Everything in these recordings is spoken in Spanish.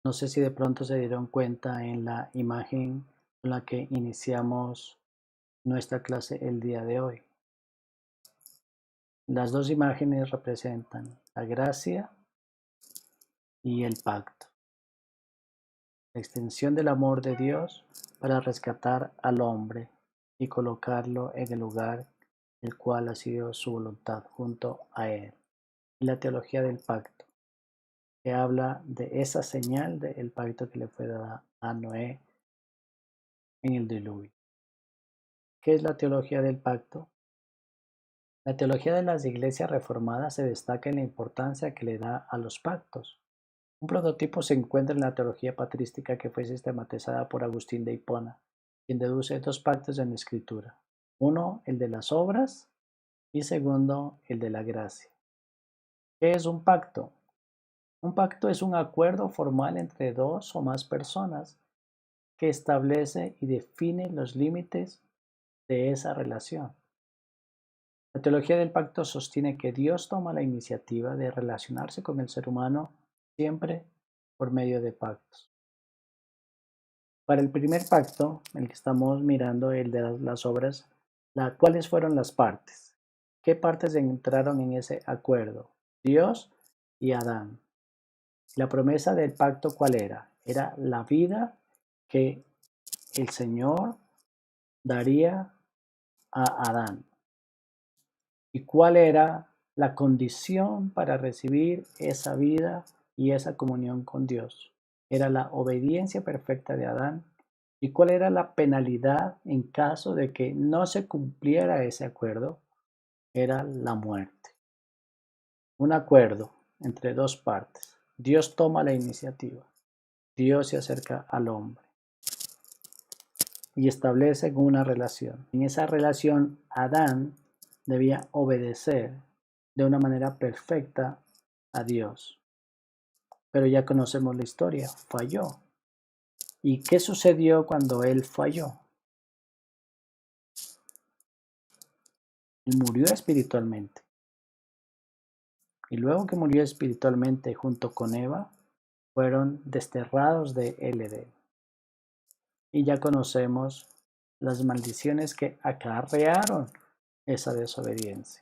No sé si de pronto se dieron cuenta en la imagen con la que iniciamos nuestra clase el día de hoy. Las dos imágenes representan la gracia y el pacto, la extensión del amor de Dios para rescatar al hombre y colocarlo en el lugar el cual ha sido su voluntad junto a él. Y la teología del pacto, que habla de esa señal del pacto que le fue dada a Noé en el diluvio. ¿Qué es la teología del pacto? La teología de las iglesias reformadas se destaca en la importancia que le da a los pactos. Un prototipo se encuentra en la teología patrística que fue sistematizada por Agustín de Hipona, quien deduce dos pactos en la Escritura. Uno, el de las obras, y segundo, el de la gracia. ¿Qué es un pacto? Un pacto es un acuerdo formal entre dos o más personas que establece y define los límites de esa relación. La teología del pacto sostiene que Dios toma la iniciativa de relacionarse con el ser humano siempre por medio de pactos. Para el primer pacto, el que estamos mirando, el de las obras, ¿cuáles fueron las partes? ¿Qué partes entraron en ese acuerdo? Dios y Adán. La promesa del pacto, ¿cuál era? Era la vida que el Señor daría a Adán. ¿Y cuál era la condición para recibir esa vida y esa comunión con Dios? Era la obediencia perfecta de Adán. ¿Y cuál era la penalidad en caso de que no se cumpliera ese acuerdo? Era la muerte. Un acuerdo entre dos partes. Dios toma la iniciativa. Dios se acerca al hombre y establece una relación. En esa relación, Adán debía obedecer de una manera perfecta a Dios. Pero ya conocemos la historia, falló. ¿Y qué sucedió cuando él falló? Él murió espiritualmente. Y luego que murió espiritualmente junto con Eva, fueron desterrados de Edén. Y ya conocemos las maldiciones que acarrearon esa desobediencia.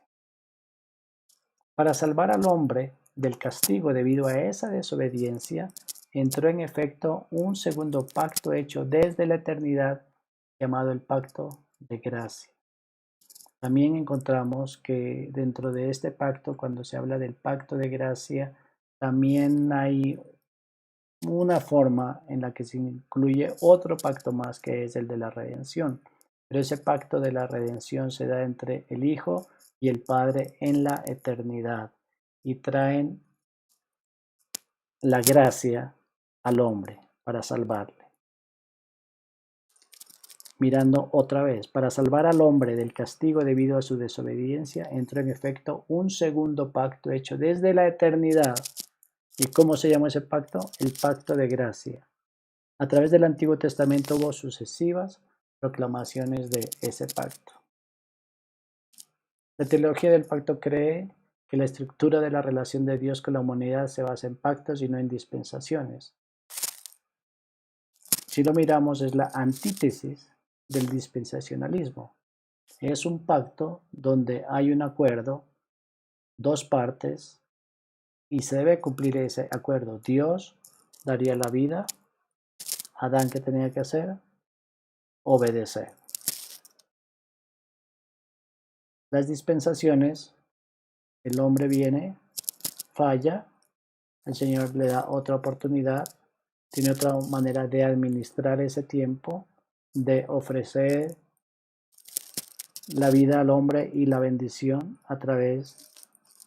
Para salvar al hombre del castigo debido a esa desobediencia, entró en efecto un segundo pacto hecho desde la eternidad, llamado el pacto de gracia. También encontramos que dentro de este pacto, cuando se habla del pacto de gracia, también hay una forma en la que se incluye otro pacto más, que es el de la redención. Pero ese pacto de la redención se da entre el Hijo y el Padre en la eternidad y traen la gracia al hombre para salvarle. Mirando otra vez, para salvar al hombre del castigo debido a su desobediencia, entró en efecto un segundo pacto hecho desde la eternidad. ¿Y cómo se llamó ese pacto? El pacto de gracia. A través del Antiguo Testamento hubo sucesivas proclamaciones de ese pacto. La teología del pacto cree que la estructura de la relación de Dios con la humanidad se basa en pactos y no en dispensaciones. Si lo miramos, es la antítesis del dispensacionalismo. Es un pacto donde hay un acuerdo, dos partes, y se debe cumplir ese acuerdo. Dios daría la vida, Adán, ¿qué tenía que hacer? Obedecer. Las dispensaciones, el hombre viene, falla, el Señor le da otra oportunidad, tiene otra manera de administrar ese tiempo, de ofrecer la vida al hombre y la bendición a través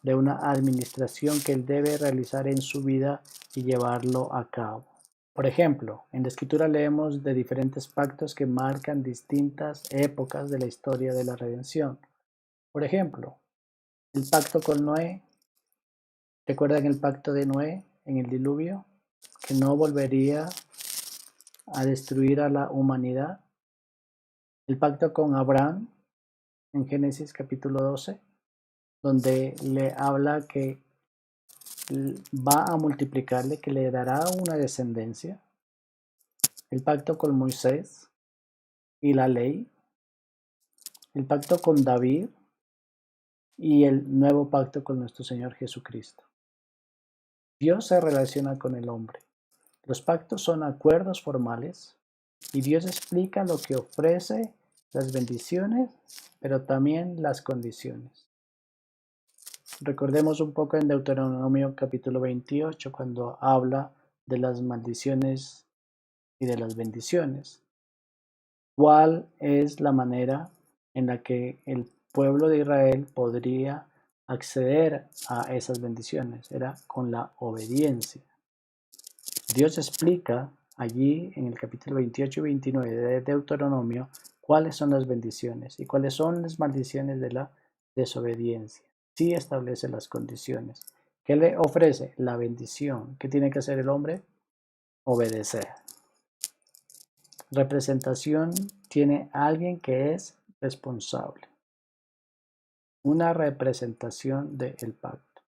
de una administración que él debe realizar en su vida y llevarlo a cabo. Por ejemplo, en la Escritura leemos de diferentes pactos que marcan distintas épocas de la historia de la redención. Por ejemplo, el pacto con Noé. ¿Recuerdan el pacto de Noé en el diluvio? Que no volvería a destruir a la humanidad. El pacto con Abraham en Génesis capítulo 12, donde le habla que va a multiplicarle, que le dará una descendencia. El pacto con Moisés y la ley, el pacto con David y el nuevo pacto con nuestro Señor Jesucristo. Dios se relaciona con el hombre. Los pactos son acuerdos formales y Dios explica lo que ofrece, las bendiciones, pero también las condiciones. Recordemos un poco en Deuteronomio capítulo 28 cuando habla de las maldiciones y de las bendiciones. ¿Cuál es la manera en la que el pueblo de Israel podría acceder a esas bendiciones? Era con la obediencia. Dios explica allí en el capítulo 28 y 29 de Deuteronomio cuáles son las bendiciones y cuáles son las maldiciones de la desobediencia. Sí establece las condiciones. ¿Qué le ofrece? La bendición. ¿Qué tiene que hacer el hombre? Obedecer. Representación tiene alguien que es responsable. Una representación del pacto.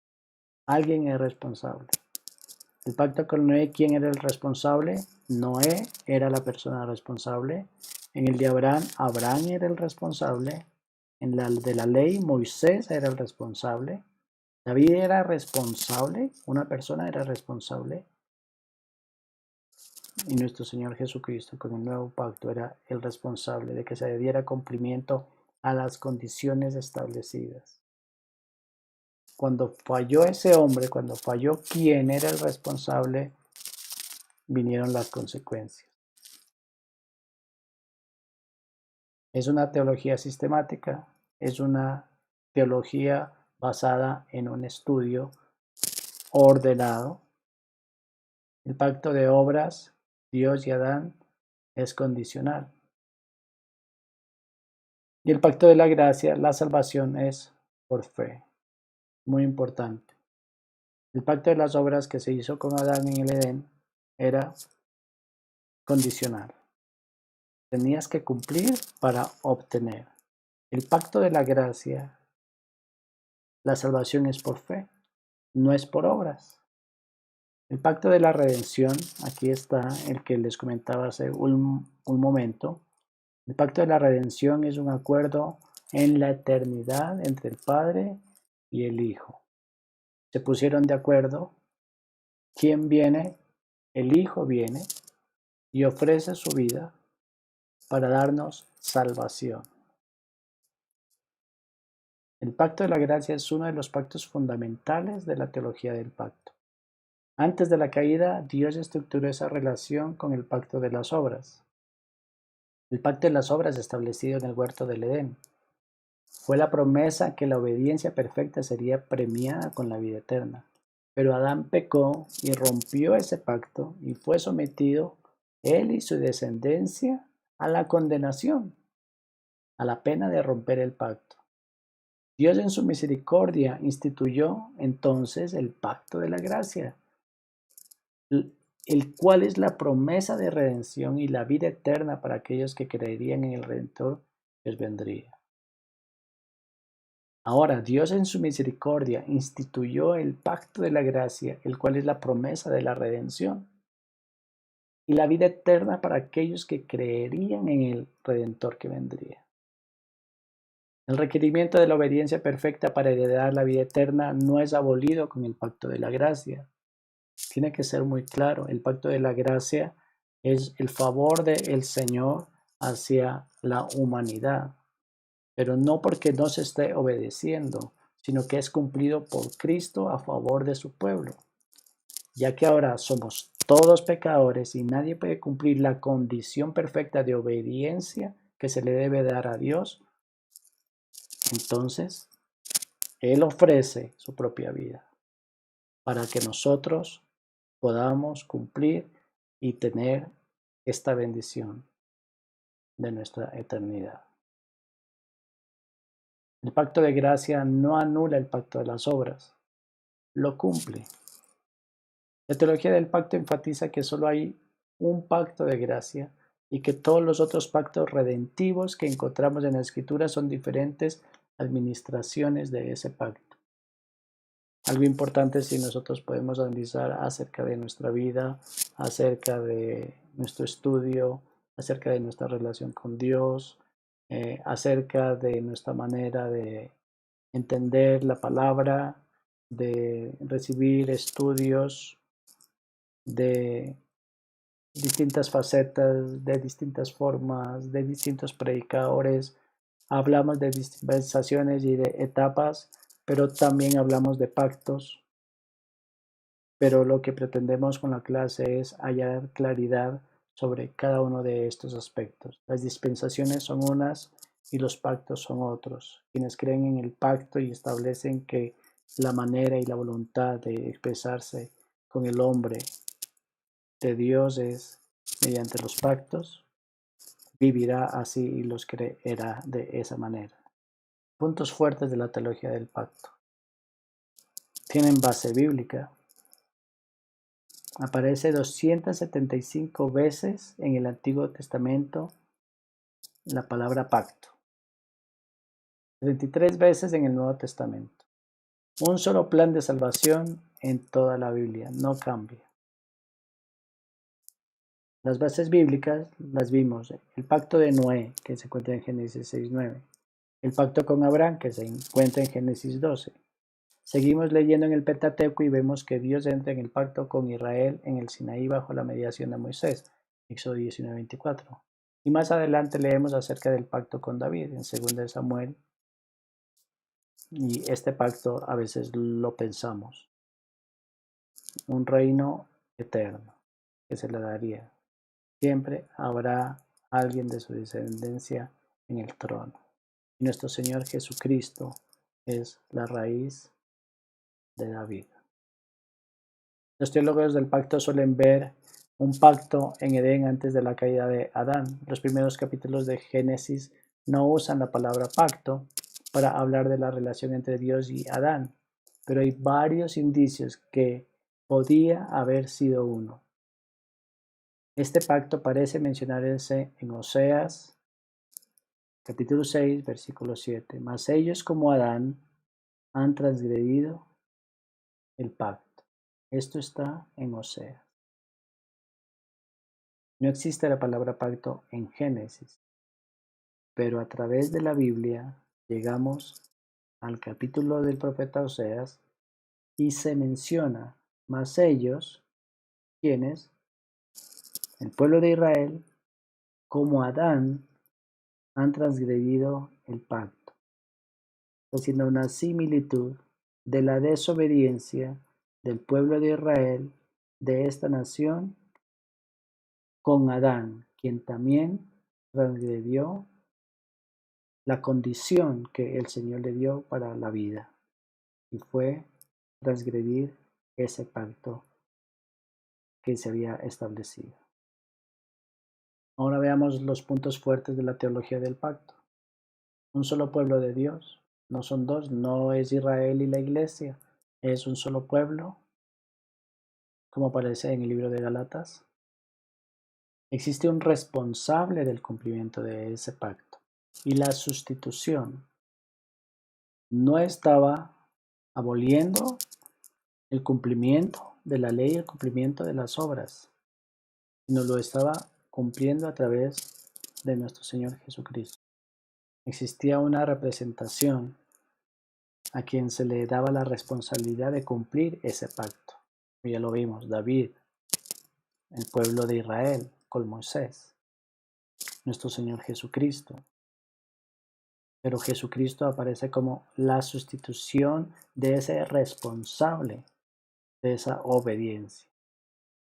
Alguien es responsable. El pacto con Noé, ¿quién era el responsable? Noé era la persona responsable. En el de Abraham, Abraham era el responsable. En la de la ley, Moisés era el responsable. David era responsable. Una persona era responsable. Y nuestro Señor Jesucristo con el nuevo pacto era el responsable de que se diera cumplimiento a las condiciones establecidas. Cuando falló ese hombre, cuando falló quien era el responsable, vinieron las consecuencias. Es una teología sistemática, es una teología basada en un estudio ordenado. El pacto de obras, Dios y Adán, es condicional. Y el pacto de la gracia, la salvación es por fe. Muy importante. El pacto de las obras que se hizo con Adán en el Edén era condicional. Tenías que cumplir para obtener. El pacto de la gracia, la salvación es por fe, no es por obras. El pacto de la redención, aquí está el que les comentaba hace un momento. El pacto de la redención es un acuerdo en la eternidad entre el Padre y el Hijo. Se pusieron de acuerdo. ¿Quién viene? El Hijo viene y ofrece su vida para darnos salvación. El pacto de la gracia es uno de los pactos fundamentales de la teología del pacto. Antes de la caída, Dios estructuró esa relación con el pacto de las obras. El pacto de las obras establecido en el huerto del Edén fue la promesa que la obediencia perfecta sería premiada con la vida eterna. Pero Adán pecó y rompió ese pacto y fue sometido él y su descendencia a la condenación, a la pena de romper el pacto. Dios en su misericordia instituyó entonces el pacto de la gracia, el cual es la promesa de redención y la vida eterna para aquellos que creerían en el Redentor que les vendría. Ahora, Dios en su misericordia instituyó el pacto de la gracia, el cual es la promesa de la redención y la vida eterna para aquellos que creerían en el Redentor que vendría. El requerimiento de la obediencia perfecta para heredar la vida eterna no es abolido con el pacto de la gracia. Tiene que ser muy claro, el pacto de la gracia es el favor del Señor hacia la humanidad, pero no porque no se esté obedeciendo, sino que es cumplido por Cristo a favor de su pueblo. Ya que ahora somos todos pecadores y nadie puede cumplir la condición perfecta de obediencia que se le debe dar a Dios, entonces Él ofrece su propia vida para que nosotros podamos cumplir y tener esta bendición de nuestra eternidad. El pacto de gracia no anula el pacto de las obras, lo cumple. La teología del pacto enfatiza que solo hay un pacto de gracia y que todos los otros pactos redentivos que encontramos en la Escritura son diferentes administraciones de ese pacto. Algo importante si nosotros podemos analizar acerca de nuestra vida, acerca de nuestro estudio, acerca de nuestra relación con Dios, acerca de nuestra manera de entender la palabra, de recibir estudios de distintas facetas, de distintas formas, de distintos predicadores. Hablamos de dispensaciones y de etapas, pero también hablamos de pactos. Pero lo que pretendemos con la clase es hallar claridad sobre cada uno de estos aspectos. Las dispensaciones son unas y los pactos son otros. Quienes creen en el pacto y establecen que la manera y la voluntad de expresarse con el hombre de Dios es mediante los pactos, vivirá así y los creerá de esa manera. Puntos fuertes de la teología del pacto. Tienen base bíblica. Aparece 275 veces en el Antiguo Testamento la palabra pacto. 33 veces en el Nuevo Testamento. Un solo plan de salvación en toda la Biblia, no cambia. Las bases bíblicas las vimos. El pacto de Noé, que se encuentra en Génesis 6:9. El pacto con Abraham, que se encuentra en Génesis 12. Seguimos leyendo en el Pentateuco y vemos que Dios entra en el pacto con Israel en el Sinaí bajo la mediación de Moisés, Éxodo 19:24. Y más adelante leemos acerca del pacto con David en 2 Samuel, y este pacto a veces lo pensamos, un reino eterno que se le daría. Siempre habrá alguien de su descendencia en el trono. Y nuestro Señor Jesucristo es la raíz de David. Los teólogos del pacto suelen ver un pacto en Edén antes de la caída de Adán. Los primeros capítulos de Génesis no usan la palabra pacto para hablar de la relación entre Dios y Adán, pero hay varios indicios que podía haber sido uno. Este pacto parece mencionarse en Oseas, capítulo 6, versículo 7. Mas ellos como Adán han transgredido el pacto. Esto está en Oseas. No existe la palabra pacto en Génesis, pero a través de la Biblia llegamos al capítulo del profeta Oseas y se menciona, mas ellos, quienes, el pueblo de Israel, como Adán, han transgredido el pacto, haciendo una similitud de la desobediencia del pueblo de Israel, de esta nación, con Adán, quien también transgredió la condición que el Señor le dio para la vida, y fue transgredir ese pacto que se había establecido. Ahora veamos los puntos fuertes de la teología del pacto. Un solo pueblo de Dios, no son dos, no es Israel y la iglesia, es un solo pueblo, como aparece en el libro de Galatas. Existe un responsable del cumplimiento de ese pacto, y la sustitución no estaba aboliendo el cumplimiento de la ley, el cumplimiento de las obras, sino lo estaba cumpliendo a través de nuestro Señor Jesucristo. Existía una representación a quien se le daba la responsabilidad de cumplir ese pacto. Ya lo vimos, David, el pueblo de Israel, con Moisés, nuestro Señor Jesucristo. Pero Jesucristo aparece como la sustitución de ese responsable de esa obediencia.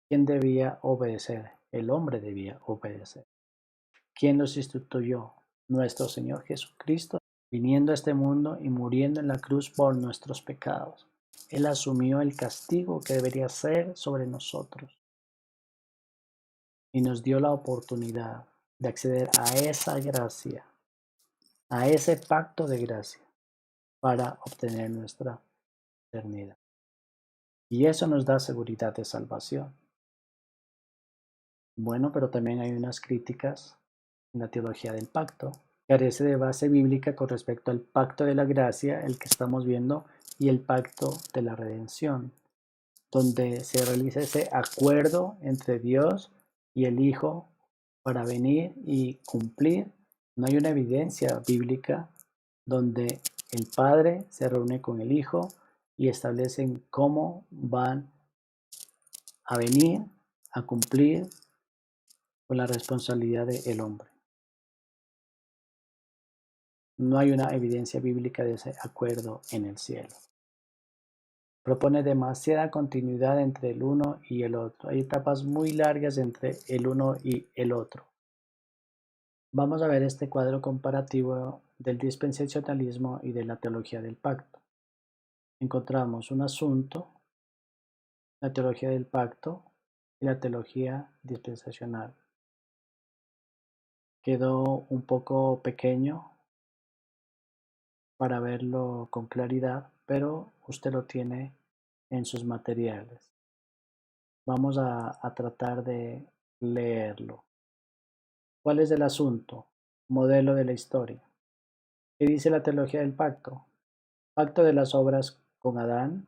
¿Quién debía obedecer? El hombre debía obedecer. ¿Quién lo sustituyó? Nuestro Señor Jesucristo, viniendo a este mundo y muriendo en la cruz por nuestros pecados. Él asumió el castigo que debería ser sobre nosotros y nos dio la oportunidad de acceder a esa gracia, a ese pacto de gracia, para obtener nuestra eternidad. Y eso nos da seguridad de salvación. Bueno, pero también hay unas críticas en la teología del pacto. carece de base bíblica con respecto al pacto de la gracia, el que estamos viendo, y el pacto de la redención, donde se realiza ese acuerdo entre Dios y el Hijo para venir y cumplir. No hay una evidencia bíblica donde el Padre se reúne con el Hijo y establecen cómo van a venir a cumplir con la responsabilidad del hombre. No hay una evidencia bíblica de ese acuerdo en el cielo. Propone demasiada continuidad entre el uno y el otro. Hay etapas muy largas entre el uno y el otro. Vamos a ver este cuadro comparativo del dispensacionalismo y de la teología del pacto. Encontramos un asunto, la teología del pacto y la teología dispensacional. Quedó un poco pequeño para verlo con claridad, pero usted lo tiene en sus materiales. Vamos a tratar de leerlo. ¿Cuál es el asunto? Modelo de la historia. ¿Qué dice la teología del pacto? Pacto de las obras con Adán,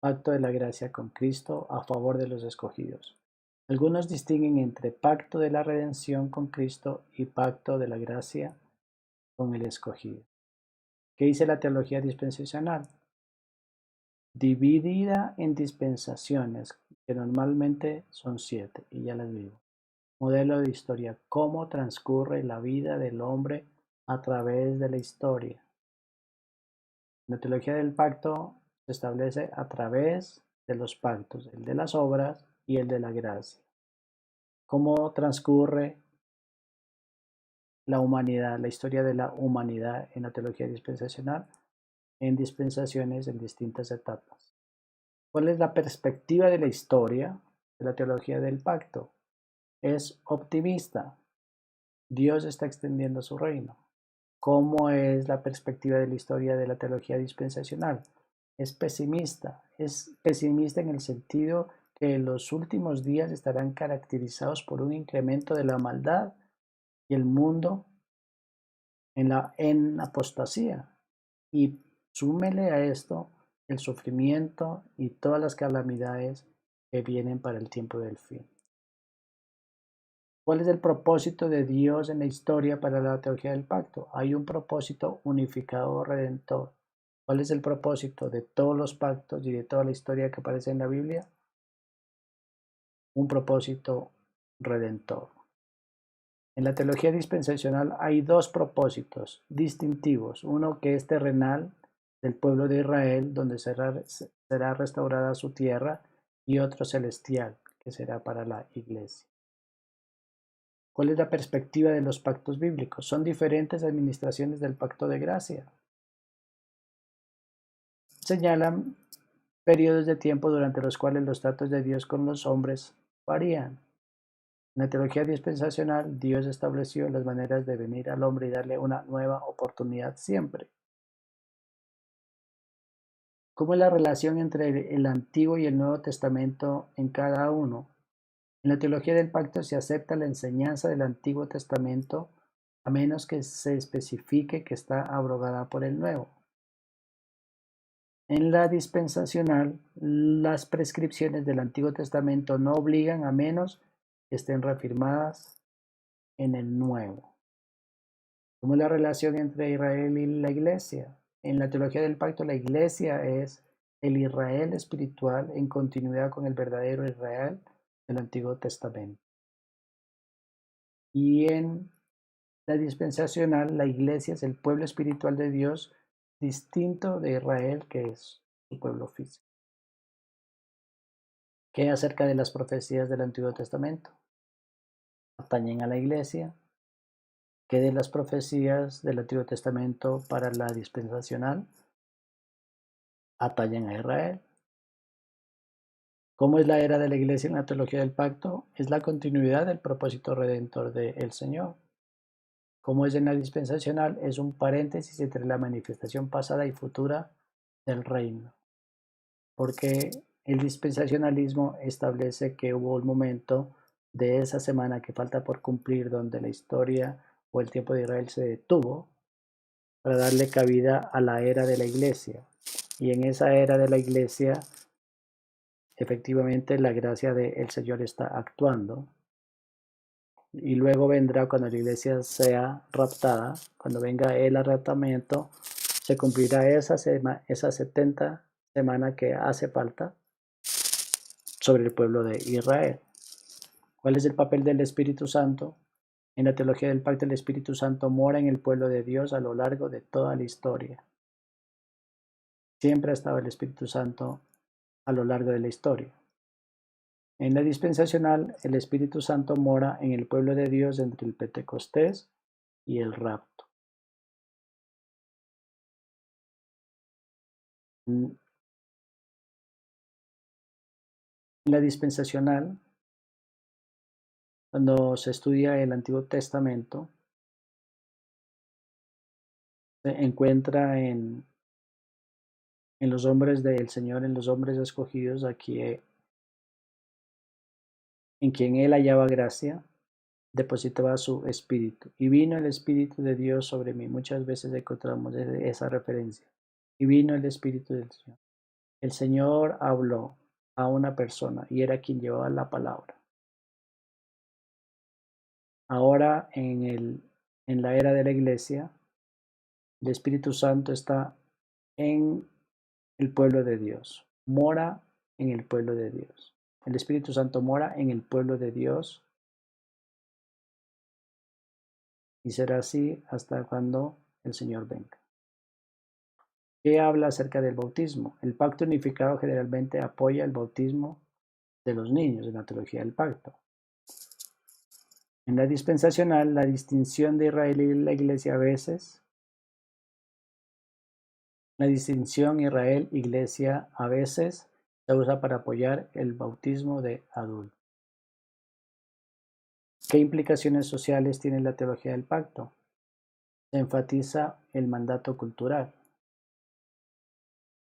pacto de la gracia con Cristo a favor de los escogidos. Algunos distinguen entre pacto de la redención con Cristo y pacto de la gracia con el escogido. ¿Qué dice la teología dispensacional? Dividida en dispensaciones, que normalmente son 7, y ya les digo. Modelo de historia, cómo transcurre la vida del hombre a través de la historia. La teología del pacto se establece a través de los pactos, el de las obras y el de la gracia. ¿Cómo transcurre la humanidad, la historia de la humanidad en la teología dispensacional? En dispensaciones en distintas etapas. ¿Cuál es la perspectiva de la historia de la teología del pacto? Es optimista. Dios está extendiendo su reino. ¿Cómo es la perspectiva de la historia de la teología dispensacional? Es pesimista. Es pesimista en el sentido que los últimos días estarán caracterizados por un incremento de la maldad y el mundo en apostasía. Y súmele a esto el sufrimiento y todas las calamidades que vienen para el tiempo del fin. ¿Cuál es el propósito de Dios en la historia para la teología del pacto? Hay un propósito unificador redentor. ¿Cuál es el propósito de todos los pactos y de toda la historia que aparece en la Biblia? Un propósito redentor. En la teología dispensacional hay dos propósitos distintivos. Uno que es terrenal, del pueblo de Israel, donde será restaurada su tierra, y otro celestial, que será para la iglesia. ¿Cuál es la perspectiva de los pactos bíblicos? Son diferentes administraciones del pacto de gracia. Señalan periodos de tiempo durante los cuales los tratos de Dios con los hombres varían. En la teología dispensacional, Dios estableció las maneras de venir al hombre y darle una nueva oportunidad siempre. ¿Cómo es la relación entre el Antiguo y el Nuevo Testamento en cada uno? En la teología del pacto se acepta la enseñanza del Antiguo Testamento a menos que se especifique que está abrogada por el Nuevo. En la dispensacional, las prescripciones del Antiguo Testamento no obligan a menos que estén reafirmadas en el Nuevo. ¿Cómo es la relación entre Israel y la Iglesia? En la teología del pacto, la Iglesia es el Israel espiritual en continuidad con el verdadero Israel del Antiguo Testamento. Y en la dispensacional, la Iglesia es el pueblo espiritual de Dios distinto de Israel, que es su pueblo físico. ¿Qué acerca de las profecías del Antiguo Testamento? Atañen a la Iglesia. ¿Qué de las profecías del Antiguo Testamento para la dispensacional? Atañen a Israel. ¿Cómo es la era de la Iglesia en la teología del pacto? Es la continuidad del propósito redentor del Señor. ¿Cómo es en la dispensacional? Es un paréntesis entre la manifestación pasada y futura del reino. Porque el dispensacionalismo establece que hubo un momento de esa semana que falta por cumplir donde la historia o el tiempo de Israel se detuvo para darle cabida a la era de la iglesia. Y en esa era de la iglesia, efectivamente, la gracia del Señor está actuando. Y luego vendrá cuando la iglesia sea raptada, cuando venga el arrebatamiento, se cumplirá esa 70 semanas que hace falta sobre el pueblo de Israel. ¿Cuál es el papel del Espíritu Santo? En la teología del pacto, el Espíritu Santo mora en el pueblo de Dios a lo largo de toda la historia. Siempre ha estado el Espíritu Santo a lo largo de la historia. En la dispensacional, el Espíritu Santo mora en el pueblo de Dios entre el Pentecostés y el rapto. En la dispensacional, cuando se estudia el Antiguo Testamento, se encuentra en los hombres del Señor, en los hombres escogidos, aquí, en quien Él hallaba gracia, depositaba su espíritu. Y vino el Espíritu de Dios sobre mí. Muchas veces encontramos esa referencia. Y vino el Espíritu del Señor. El Señor habló a una persona y era quien llevaba la palabra. Ahora en la era de la iglesia, el Espíritu Santo está en el pueblo de Dios. Mora en el pueblo de Dios. El Espíritu Santo mora en el pueblo de Dios y será así hasta cuando el Señor venga. ¿Qué habla acerca del bautismo? El pacto unificado generalmente apoya el bautismo de los niños en la teología del pacto. En la dispensacional, la distinción de Israel y la iglesia a veces, la distinción Israel-iglesia a veces se usa para apoyar el bautismo de adultos. ¿Qué implicaciones sociales tiene la teología del pacto? Se enfatiza el mandato cultural.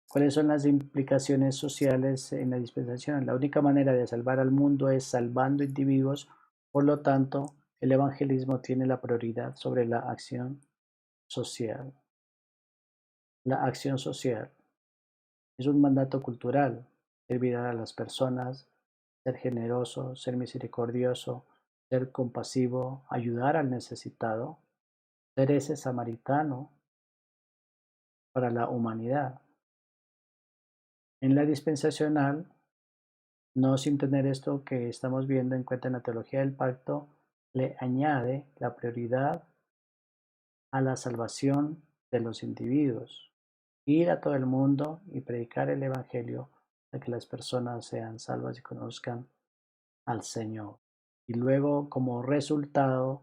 ¿Cuáles son las implicaciones sociales en la dispensación? La única manera de salvar al mundo es salvando individuos, por lo tanto, el evangelismo tiene la prioridad sobre la acción social. La acción social es un mandato cultural, servir a las personas, ser generoso, ser misericordioso, ser compasivo, ayudar al necesitado, ser ese samaritano para la humanidad. En la dispensacional, no sin tener esto que estamos viendo en cuenta en la teología del pacto, le añade la prioridad a la salvación de los individuos. Ir a todo el mundo y predicar el Evangelio para que las personas sean salvas y conozcan al Señor. Y luego, como resultado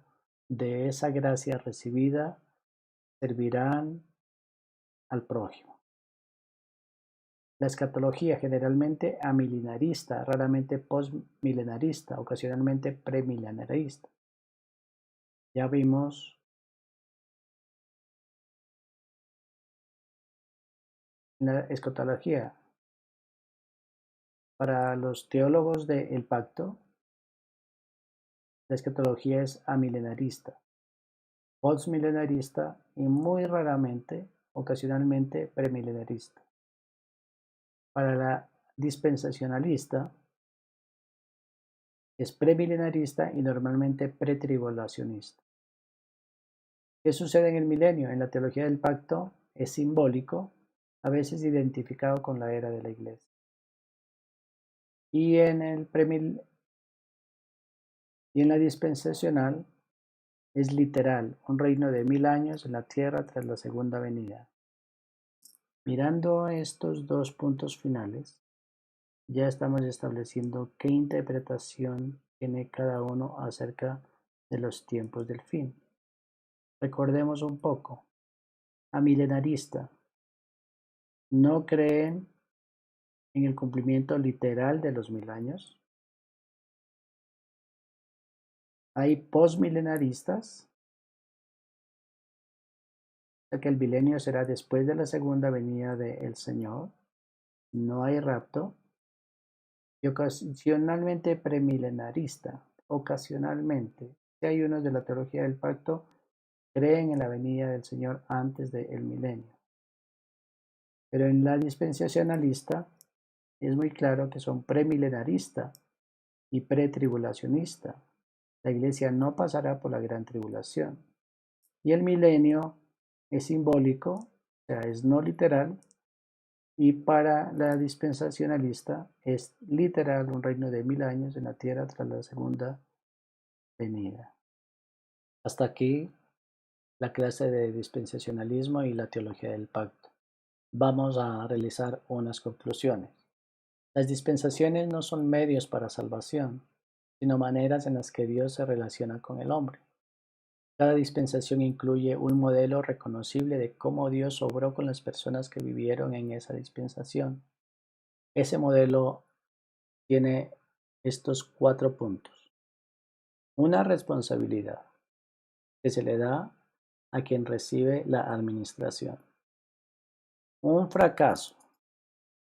de esa gracia recibida, servirán al prójimo. La escatología, generalmente amilenarista, raramente postmilenarista, ocasionalmente premilenarista. Ya vimos la escatología. Para los teólogos del pacto, la escatología es amilenarista, postmilenarista y muy raramente, ocasionalmente premilenarista. Para la dispensacionalista, es premilenarista y normalmente pretribulacionista. ¿Qué sucede en el milenio? En la teología del pacto es simbólico, a veces identificado con la era de la iglesia. Y y en la dispensacional es literal, un reino de 1000 años en la tierra tras la segunda venida. Mirando estos dos puntos finales, ya estamos estableciendo qué interpretación tiene cada uno acerca de los tiempos del fin. Recordemos un poco. Amilenarista. No creen en el cumplimiento literal de los 1000 años. Hay postmilenaristas, o que el milenio será después de la segunda venida del Señor. No hay rapto. Y ocasionalmente premilenarista. Ocasionalmente. Si hay unos de la teología del pacto creen en la venida del Señor antes del milenio. Pero en la dispensacionalista es muy claro que son premilenarista y pretribulacionista. La iglesia no pasará por la gran tribulación. Y el milenio es simbólico, o sea, es no literal, y para la dispensacionalista es literal un reino de 1000 años en la tierra tras la segunda venida. Hasta aquí la clase de dispensacionalismo y la teología del pacto. Vamos a realizar unas conclusiones. Las dispensaciones no son medios para salvación, sino maneras en las que Dios se relaciona con el hombre. Cada dispensación incluye un modelo reconocible de cómo Dios obró con las personas que vivieron en esa dispensación. Ese modelo tiene estos 4 puntos. Una responsabilidad que se le da a quien recibe la administración. Un fracaso.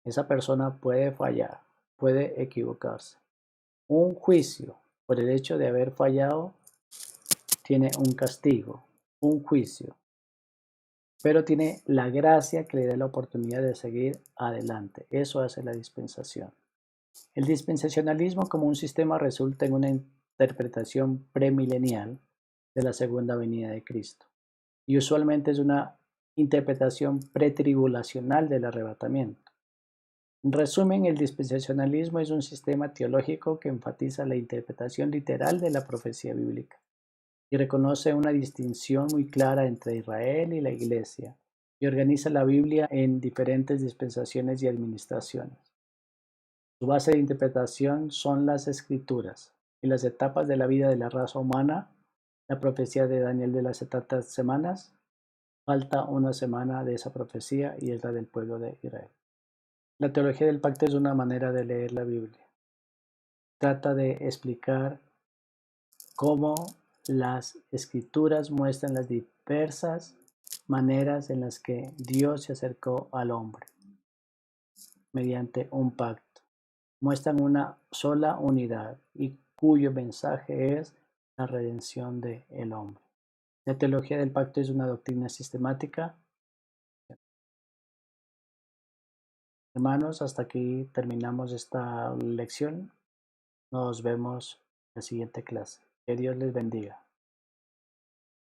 Esa persona puede fallar, puede equivocarse. Un juicio. Por el hecho de haber fallado, tiene un castigo, un juicio. Pero tiene la gracia que le da la oportunidad de seguir adelante. Eso hace la dispensación. El dispensacionalismo como un sistema resulta en una interpretación premilenial de la segunda venida de Cristo y usualmente es una interpretación pretribulacional del arrebatamiento. En resumen, el dispensacionalismo es un sistema teológico que enfatiza la interpretación literal de la profecía bíblica y reconoce una distinción muy clara entre Israel y la Iglesia y organiza la Biblia en diferentes dispensaciones y administraciones. Su base de interpretación son las Escrituras y las etapas de la vida de la raza humana, la profecía de Daniel de las 70 semanas. Falta una semana de esa profecía y es la del pueblo de Israel. La teología del pacto es una manera de leer la Biblia. Trata de explicar cómo las escrituras muestran las diversas maneras en las que Dios se acercó al hombre mediante un pacto. Muestran una sola unidad y cuyo mensaje es la redención del hombre. La teología del pacto es una doctrina sistemática. Hermanos, hasta aquí terminamos esta lección. Nos vemos en la siguiente clase. Que Dios les bendiga.